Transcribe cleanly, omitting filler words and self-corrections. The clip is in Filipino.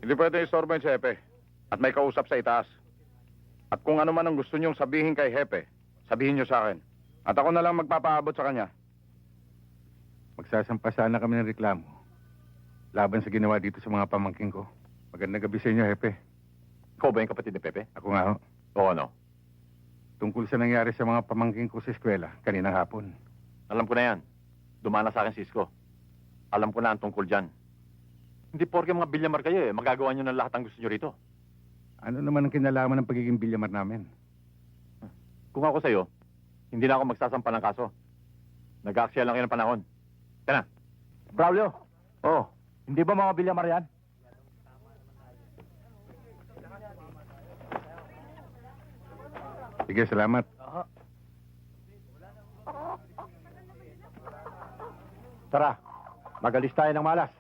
Hindi pwede istorbo yung si Hepe. At may kausap sa itaas. At kung ano man ang gusto niyong sabihin kay Hepe, sabihin niyo sa akin. At ako na lang magpapaabot sa kanya. Magsasampa sana kami ng reklamo laban sa ginawa dito sa mga pamangking ko. Magandang gabi sa inyo, Hepe. Ikaw ba yung kapatid ni Pepe? Ako nga ho. Oo, ano? Tungkol sa nangyari sa mga pamangking ko sa eskwela kaninang hapon. Alam ko na yan. Dumana sa akin, Cisco. Alam ko na ang tungkol dyan. Hindi porke mga bilyamar kayo eh. Magagawa nyo ng lahat ang gusto nyo rito. Ano naman ang kinalaman ng pagiging bilyamar namin? Kung ako sa'yo, hindi na ako magsasampa ng kaso. Nag-aaksaya lang kayo ng panahon. Tara. Braulio, Oo. hindi ba mga bilyamar yan? Sige, salamat. Tara, magalis tayo ng malas.